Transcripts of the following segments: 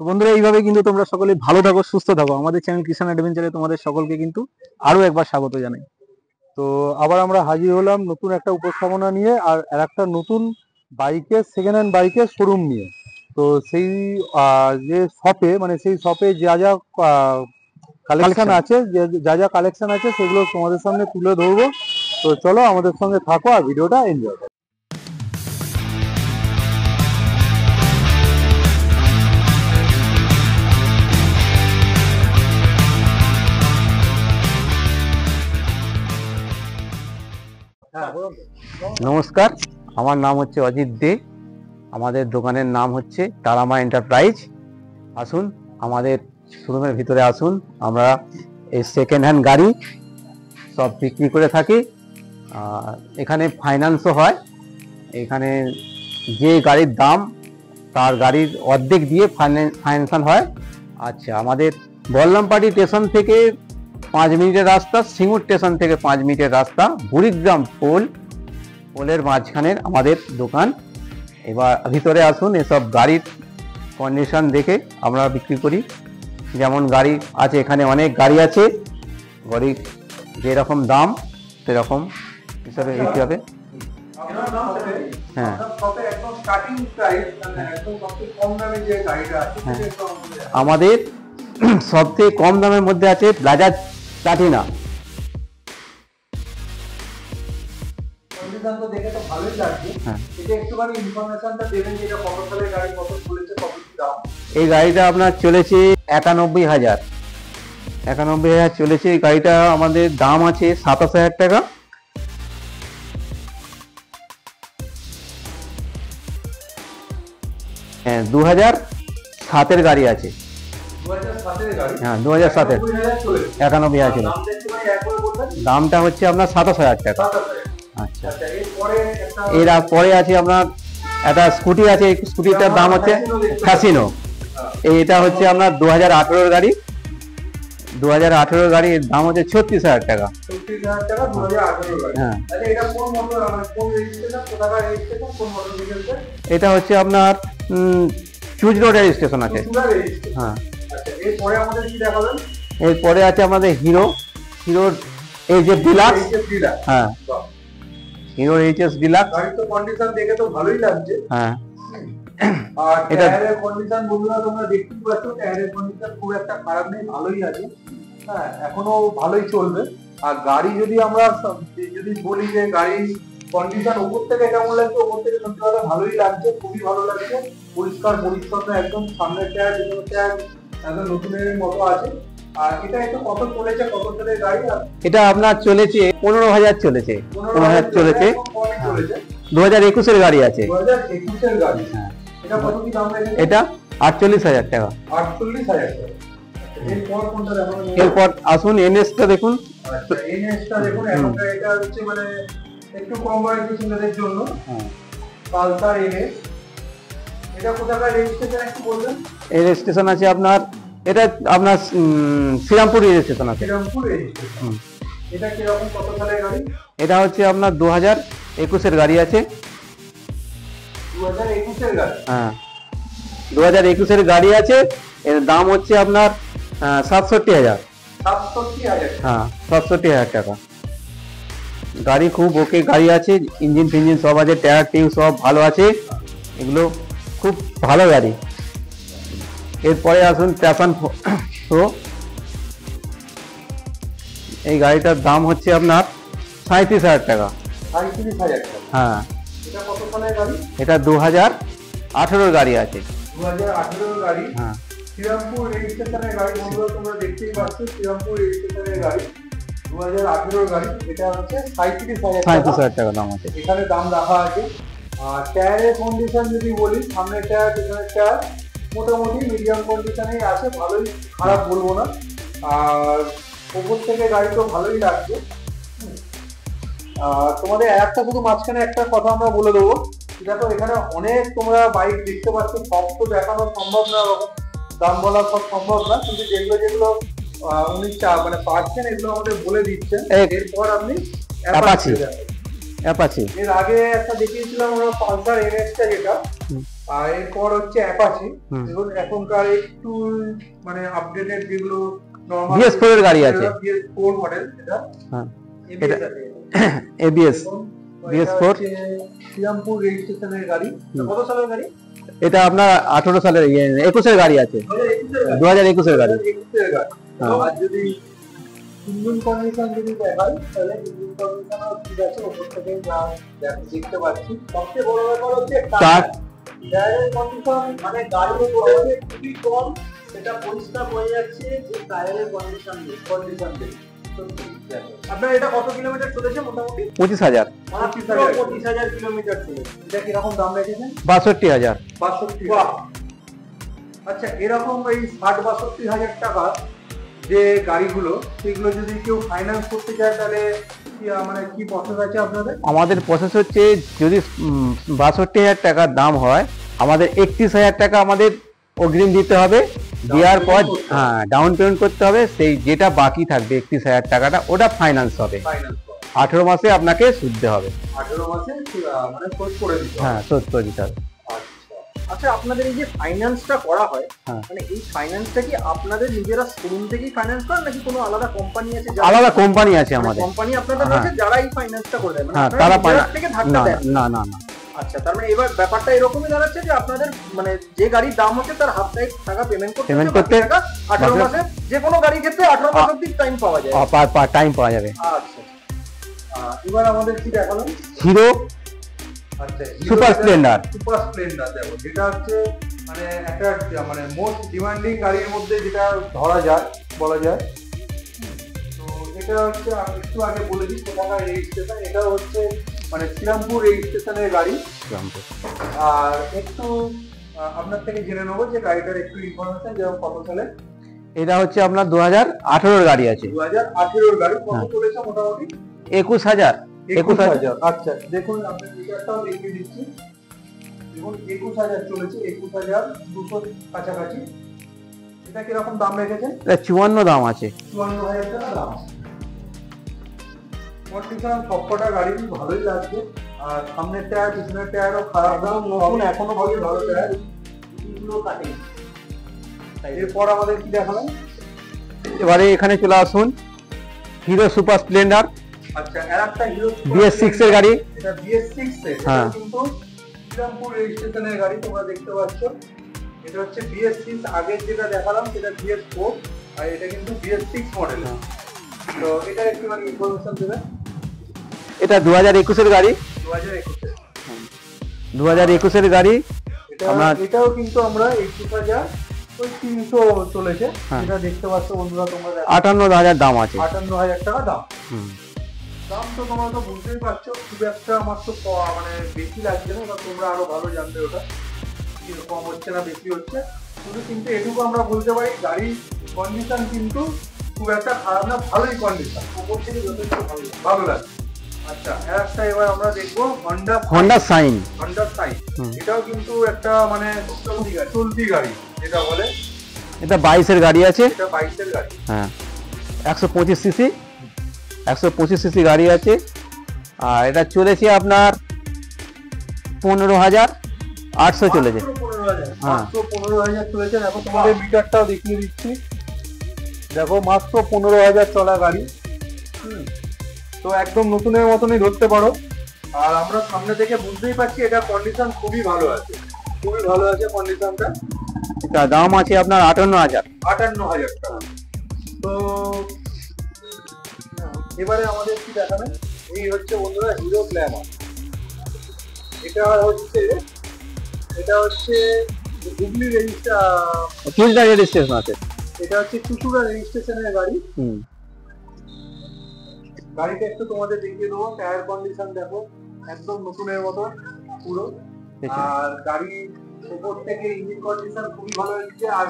তো বন্ধুরা, এইভাবে কিন্তু তোমরা সকলে ভালো থাকো, সুস্থ থাকো। আমাদের চ্যানেল কিষান অ্যাডভেঞ্চারে তোমাদের সকলকে কিন্তু আরো একবার স্বাগত জানাই। তো আবার আমরা হাজির হলাম নতুন একটা উপস্থাপনা নিয়ে, আর একটা নতুন বাইকের সেকেন্ড হ্যান্ড বাইকের শোরুম নিয়ে। তো সেই যে শপে, মানে সেই শপে যা যা কালেকশন আছে, যা যা কালেকশন আছে সেগুলো তোমাদের সামনে তুলে ধরবো। তো চলো আমাদের সঙ্গে থাকো আর ভিডিওটা এনজয় করো। নমস্কার, আমার নাম হচ্ছে অজিত দে। আমাদের দোকানের নাম হচ্ছে তারামা এন্টারপ্রাইজ। আসুন আমাদের শোরুমের ভিতরে আসুন। আমরা এই সেকেন্ড হ্যান্ড গাড়ি সব বিক্রি করে থাকি। এখানে ফাইন্যান্সও হয়। এখানে যে গাড়ির দাম তার গাড়ির অর্ধেক দিয়ে ফাইন্যান্স হয়। আচ্ছা, আমাদের বল্লামপাটি স্টেশন থেকে 5 মিনিটের রাস্তা, সিঙ্গুর স্টেশন থেকে 5 মিনিটের রাস্তা, বুড়িগ্রাম পোলের মাঝখানের আমাদের দোকান। এবার ভিতরে আসুন, এসব গাড়ির কন্ডিশন দেখে আমরা বিক্রি করি। যেমন গাড়ি আছে, এখানে অনেক গাড়ি আছে। গাড়ির যেরকম দাম সেরকম হিসাবে বিক্রি হবে। হ্যাঁ, আমাদের সবথেকে কম দামের মধ্যে আছে বাজাজ প্লাটিনা। দেখে তো ভালোই লাগছে। এটা একটুখানি ইনফরমেশনটা দেবেন, যেটা কত সালের গাড়ি, কত চলেছে, কত দাম? এই গাড়িটা আপনার চলেছে 91,000 চলেছে। এই গাড়িটা আমাদের দাম আছে 27,000 টাকা। হ্যাঁ, 2007-এর গাড়ি আছে। 2007-এর গাড়ি? হ্যাঁ, 2007-এর 91,000 ছিল। দামটা হচ্ছে আপনার 27,000 টাকা। আচ্ছা, এরপরে আছে আপনার একটা স্কুটি আছে। স্কুটিটার দাম হচ্ছে ফ্যাসিনো। এটা হচ্ছে আপনার 2018-এর গাড়ি। 2018-এর গাড়ির দাম হচ্ছে 36,000 টাকা। হ্যাঁ, এটা হচ্ছে আপনার চুজ রোড স্টেশন আছে। হ্যাঁ, এরপরে আছে আমাদের হিরোর এইচএফ ডিলাক্স। হ্যাঁ, হিরোর এইচএস ডিলাক্স। গাড়ির তো কন্ডিশন দেখে তো ভালোই লাগছে। হ্যাঁ, আর টায়ারের কন্ডিশন বন্ধুরা তোমরা দেখতেই পাচ্ছ, টায়ারের কন্ডিশন খুব একটা খারাপ নেই, ভালোই আছে। হ্যাঁ, এখনো ভালোই চলবে। আর গাড়ি যদি আমরা বলি যে গাড়ির কন্ডিশন উপর থেকে কেমন লাগছে, উপর থেকে সত্যি কথা ভালোই লাগছে, খুবই ভালো লাগছে। পরিষ্কার পরিচ্ছন্ন একদম। সামনের টায়ার, পিছনের টায়ার একদম নতুনের মতো আছে। আর এটা একটু কত চলেছে, কত সালের গাড়ি? এটা আপনার চলেছে 15,000 চলেছে। 15,000 চলেছে। 2021-এর গাড়ি আছে। 2021-এর গাড়ি। হ্যাঁ, এটা কত কি দাম রেখেছে? এটা 48,000 টাকা। 48,000 টাকা। এরপর কোনটা দেখাবো? এরপর আসুন এনএসটা দেখুন। আচ্ছা, এনএসটা দেখুন। এখন এটা হচ্ছে মানে একটু কম বয়সী ছেলেদের জন্য। হ্যাঁ, পালসার এনএস। এটা কোথাকার রেজিস্ট্রেশন একটু বলবেন? এই রেজিস্ট্রেশন আছে আপনার, এটা আপনার শ্রীরামপুর রেজিস্ট্রেশন আছে। শ্রীরামপুর রেজিস্ট্রেশন। এটা কি রকম, কত সালের গাড়ি? এটা হচ্ছে আপনার 2021-এর গাড়ি আছে। 2021-এর গাড়ি? হ্যাঁ, 2021-এর গাড়ি আছে। এর দাম হচ্ছে আপনার 67,000। 67,000? হ্যাঁ, 67,000 টাকা। গাড়ি খুব ওকে গাড়ি আছে, ইঞ্জিন ফিঞ্জিন সব আছে, টায়ার টিউব সব ভালো আছে। এগুলো খুব ভালো গাড়ি। এরপরে আসুন প্যাশন প্রো। এই গাড়িটার দাম হচ্ছে আপনার 37,000 টাকা। 37,000 টাকা? হ্যাঁ। এটা কত সালের গাড়ি? এটা 2018-এর গাড়ি আছে। 2018-এর গাড়ি? হ্যাঁ। শ্রীরামপুর রেজিস্ট্রেশনের গাড়ি বন্ধুরা, তোমরা দেখতেই পাচ্ছ, শ্রীরামপুর রেজিস্ট্রেশনের গাড়ি, 2018-এর গাড়ি। এটা হচ্ছে 37,000 টাকা দাম আছে। এখানে দাম রাখা আছে। আর টায়ারের কন্ডিশন যদি বলি, সামনের টায়ার, পিছনের টায়ার মোটামুটি মিডিয়াম কন্ডিশনেই আছে, ভালোই, খারাপ বলবো না। আর উপর থেকে গাড়ি তো ভালোই লাগছে। তোমাদের একটা শুধু মাঝখানে একটা কথা আমরা বলে দেবো। দেখো, এখানে অনেক তোমরা বাইক দেখতে পাচ্ছ, সব তো দেখানো সম্ভব না, দাম বলা সব সম্ভব না, কিন্তু যেগুলো উনি মানে পাচ্ছেন এগুলো আমাদের বলে দিচ্ছেন। এরপর আপনি অ্যাপাচি। এর আগে একটা দেখিয়েছিলাম আমরা পালসার এনএসটা, যেটা আর এরপর হচ্ছে অ্যাপাচি। দেখুন এখনকার একটু মানে আপডেটেড যেগুলো নরমাল BS4 এর গাড়ি আছে, BS4 মডেল এটা। হ্যাঁ ABS আছে, ABS BS4 শ্রীরামপুর রেজিস্ট্রেশনের গাড়ি। কত সালের গাড়ি এটা? আপনার 18 সালের 21 এর গাড়ি আছে, 2021 এর গাড়ি। আর যদি ইঞ্জিন কন্ডিশন যদি দেখাই তাহলে ইঞ্জিন কন্ডিশনও ঠিক আছে, ওপর থেকে যা দেখতে পাচ্ছি। সবচেয়ে বড় ব্যাপার হচ্ছে টায়ারের কন্ডিশন, মানে গাড়ির মধ্যে খুবই কম, সেটা পরিষ্কার হয়ে যাচ্ছে যে টায়ারের কন্ডিশন দেখে। আপনার এটা কত কিলোমিটার চলেছে? মোটামুটি 25,000 কিলোমিটার চলেছে। এটা কিরকম দাম রেখেছেন? 62,000। 62,000। আচ্ছা, এরকম এই 60-62,000 টাকা যে গাড়িগুলো, সেগুলো যদি কেউ ফাইন্যান্স করতে চায় তাহলে মানে কি প্রসেস আছে আপনাদের? আমাদের প্রসেস হচ্ছে, যদি 62,000 টাকার দাম হয়, আমাদের 31,000 টাকা আমাদের অগ্রিম দিতে হবে। দেওয়ার পর হ্যাঁ ডাউন পেমেন্ট করতে হবে। সেই যেটা বাকি থাকবে 31,000 টাকাটা, ওটা ফাইন্যান্স হবে। 18 মাসে আপনাকে সুদ দিতে হবে। 18 মাসে মানে শোধ করে দিতে হবে। হ্যাঁ, শোধ করে দিতে হবে। আচ্ছা, আপনাদের এই যে ফাইন্যান্সটা করা হয়, মানে এই ফাইন্যান্সটা কি আপনাদের নিজেরা শোরুম থেকেই ফাইন্যান্স করেন নাকি কোনো আলাদা কোম্পানি আছে? আলাদা কোম্পানি আছে আমাদের। কোম্পানি আপনাদের রয়েছে যারা এই ফাইন্যান্সটা করে দেয়, মানে তারা থেকে ধাক্কা দেয়? না না না। আচ্ছা, তার মানে এবার ব্যাপারটা এরকমই দাঁড়াচ্ছে যে আপনাদের মানে যে গাড়ির দাম হচ্ছে তার হাফ টাকা পেমেন্ট করতে 18 মাসে, যে কোনো গাড়ির ক্ষেত্রে 18 মাস অবধি টাইম পাওয়া যায়। টাইম পাওয়া যাবে। আচ্ছা, এবার আমাদের কি দেখালেন? হিরো আচ্ছা, সুপার স্প্লেন্ডার। দেখো, যেটা হচ্ছে মানে একটা মানে মোস্ট ডিমান্ডিং গাড়ির মধ্যে যেটা ধরা যায়, বলা যায়। তো এটা হচ্ছে আমি একটু আগে বলে দিই কোথাকার রেজিস্ট্রেশন। এটা হচ্ছে মানে শ্রীরামপুর রেজিস্ট্রেশনের গাড়ি। আর একটু আপনার থেকে জেনে নেবো যে গাড়িটার একটু ইনফরমেশন, যেমন কত সালে। এটা হচ্ছে আপনার 2018 গাড়ি আছে। 2018 গাড়ি। কত চলেছে মোটামুটি? 21,000। আচ্ছা, দেখুন আপনার মিটারটাও দেখিয়ে দিচ্ছি। দেখুন 21,000 চলেছে, 21,200 কাছাকাছি। এটা কিরকম দাম রেখেছেন? এটা 54 দাম আছে। 54,000 টাকা দাম। কন্ডিশন সবকটা গাড়ি ভালোই লাগছে। আর সামনের টায়ার, পিছনের টায়ারও খারাপ দাম, নতুন এখনো ভালো টায়ার, এগুলো কাটে। এরপর আমাদের কি দেখালেন? এবারে এখানে চলে আসুন, হিরো সুপার স্প্লেন্ডার। আচ্ছা, আরেকটা হিরো BS6 এর গাড়ি। এটা BS6 এর, এটা কিন্তু শ্রীরামপুর রেজিস্ট্রেশনের গাড়ি, তোমরা দেখতে পাচ্ছ। এটা হচ্ছে BS6, আগের যেটা দেখালাম সেটা BS4, আর এটা কিন্তু BS6 মডেল। তো এটা একটু মানে ইনফরমেশন দেবেন। এটা 2021 এর গাড়ি। 2021 এর গাড়ি। এটাও কিন্তু আমরা 21,300 চলেছে, যেটা দেখতে পাচ্ছ বন্ধুরা তোমরা। 58,000 দাম আছে। 58,000 টাকা দাম। দাম তো তোমরা তো বুঝতেই পারছো, খুব একটা আমার তো মানে বেশি লাগছে না, বা তোমরা আরো ভালো জানবে ওটা কম হচ্ছে না বেশি হচ্ছে। শুধু কিন্তু এটুকু আমরা বলতে পারি, গাড়ির কন্ডিশন কিন্তু খুব একটা খারাপ না, ভালোই কন্ডিশন, উপর থেকে যথেষ্ট ভালো লাগে। আচ্ছা, একটা এবার আমরা দেখবো হন্ডা সাইন। এটাও কিন্তু একটা মানে চলতি গাড়ি যেটা বলে। এটা 22 এর গাড়ি আছে। এটা 22 এর গাড়ি। হ্যাঁ, 125 সিসি। 125 সিসি গাড়ি আছে। আর এটা চলেছে আপনার 15,800 চলেছে। 15,000 চলেছে। দেখো তোমাদের মিটারটাও দেখিয়ে দিচ্ছি। দেখো মাত্র 15,000 চলা গাড়ি। তো একদম নতুনের মতনই ধরতে পারো। আর আমরা সামনে থেকে বুঝতেই পারছি এটা কন্ডিশন খুবই ভালো আছে, খুবই ভালো আছে কন্ডিশনটা। এটা দাম আছে আপনার 58,000। 58,000 টাকা। তো এবারে আমাদের কি দেখাবেন? এই হচ্ছে বন্ধুরা হিরো গ্ল্যামার। এটা হচ্ছে হুগলি রেজিস্ট্রেশন আছে। এটা হচ্ছে চুচুড়া রেজিস্ট্রেশনের গাড়ি। গাড়িটা একটু তোমাদের দেখিয়ে দেবো। টায়ার কন্ডিশন দেখো একদম নতুনের মতো পুরো। আর গাড়ির উপর থেকে ইঞ্জিন কন্ডিশন খুবই ভালো হয়েছে। আর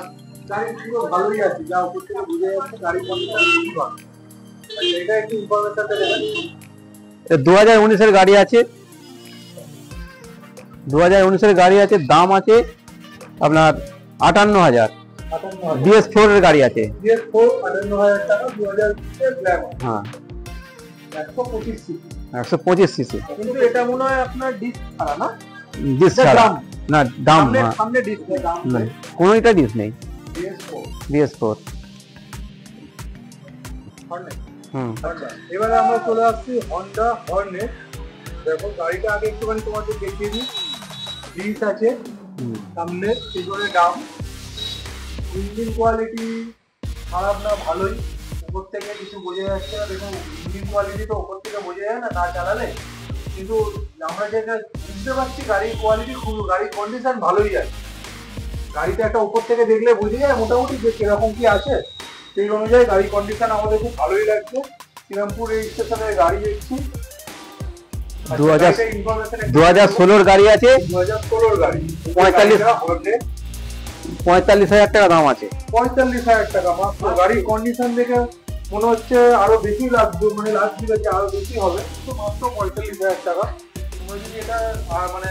গাড়ি পুরো ভালোই আছে, যা উপর থেকে বুঝে যাচ্ছে গাড়ির কন্ডিশন খুবই ভালো। এটা একটু ইনফরমেশনটা দেবেন। 2019 এর গাড়ি আছে। 2019 এর গাড়ি আছে। দাম আছে আপনার 58,000। BS4 এর গাড়ি আছে। BS4 58,000 টাকা। 2020 এর গ্ল্যামার। হ্যাঁ, 125 সিসি। 125 সিসি। কিন্তু এটা মনে হয় আপনার ডিস্ক ছাড়া না? ডিস ছাড়া না, দাম সামনে ডিসপ্লে দাম কোনোটা ডিস নেই। DS4 DS4 Hornet. এবারে আমরা চলে আসছি হন্ডা হর্নেট। দেখো গাড়িটা আগে একটুখানি তোমাদের দেখিয়ে দিই। ডিস আছে সামনে, পিছনে ডাম। ইঞ্জিন কোয়ালিটি খারাপ না, ভালোই। উপর থেকে কিছু বোঝা যাচ্ছে না। দেখুন ইঞ্জিন কোয়ালিটি তো উপর থেকে বোঝা যায় না, না চালালে। কিন্তু আমরা যেটা বুঝতে পারছি গাড়ির কোয়ালিটি খুব, গাড়ির কন্ডিশন ভালোই আছে। গাড়িটা একটা উপর থেকে দেখলে বুঝে যায় মোটামুটি যে কিরকম কি আছে। সেই অনুযায়ী গাড়ির কন্ডিশন আমাদের খুব ভালোই লাগছে। শ্রীরামপুর রেজিস্ট্রেশনের গাড়ি দেখছি। 2016 গাড়ি আছে, 2016 গাড়ি, 45,000 টাকা দাম আছে। 45,000 টাকা মাত্র। গাড়ির কন্ডিশন দেখে মনে হচ্ছে আরো বেশি লাগবে, মানে লাগবে যে আরো বেশি হবে, তো মাত্র 45,000 টাকা। তোমরা যদি এটা মানে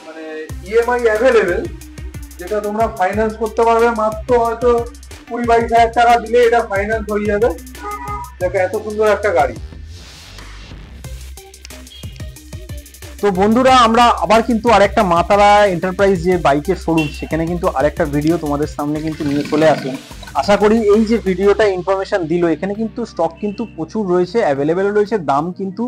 মানে ইএমআই অ্যাভেলেবেল, যেটা তোমরা ফাইন্যান্স করতে পারবে, মাত্র হয়তো 20-22,000 টাকা দিলে এটা ফাইন্যান্স হয়ে যাবে। দেখো এত সুন্দর একটা গাড়ি। তো বন্ধুরা, আমরা আবার কিন্তু আরেকটা মা তারা এন্টারপ্রাইজ যে বাইকের শোরুম, সেখানে কিন্তু আরেকটা ভিডিও তোমাদের সামনে কিন্তু নিয়ে চলে আসলাম। আশা করি এই যে ভিডিওটা ইনফরমেশন দিল, এখানে কিন্তু স্টক কিন্তু প্রচুর রয়েছে, অ্যাভেলেবেল রয়েছে, দাম কিন্তু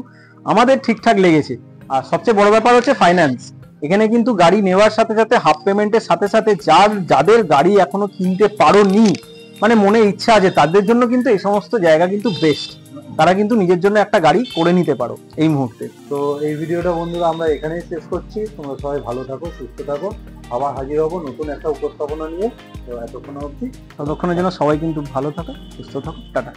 আমাদের ঠিকঠাক লেগেছে। আর সবচেয়ে বড় ব্যাপার হচ্ছে ফাইন্যান্স। এখানে কিন্তু গাড়ি নেওয়ার সাথে সাথে হাফ পেমেন্টের সাথে সাথে যাদের গাড়ি এখনো কিনতে পারোনি, মানে মনে ইচ্ছা আছে, তাদের জন্য কিন্তু এই সমস্ত জায়গা কিন্তু বেস্ট। তারা কিন্তু নিজের জন্য একটা গাড়ি করে নিতে পারো এই মুহূর্তে। তো এই ভিডিওটা বন্ধুরা আমরা এখানেই শেষ করছি। তোমরা সবাই ভালো থাকো, সুস্থ থাকো। আবার হাজির হবো নতুন একটা উপস্থাপনা নিয়ে। তো এতক্ষণ অবধি, ততক্ষণের জন্য সবাই কিন্তু ভালো থাকো, সুস্থ থাকো, টাটা।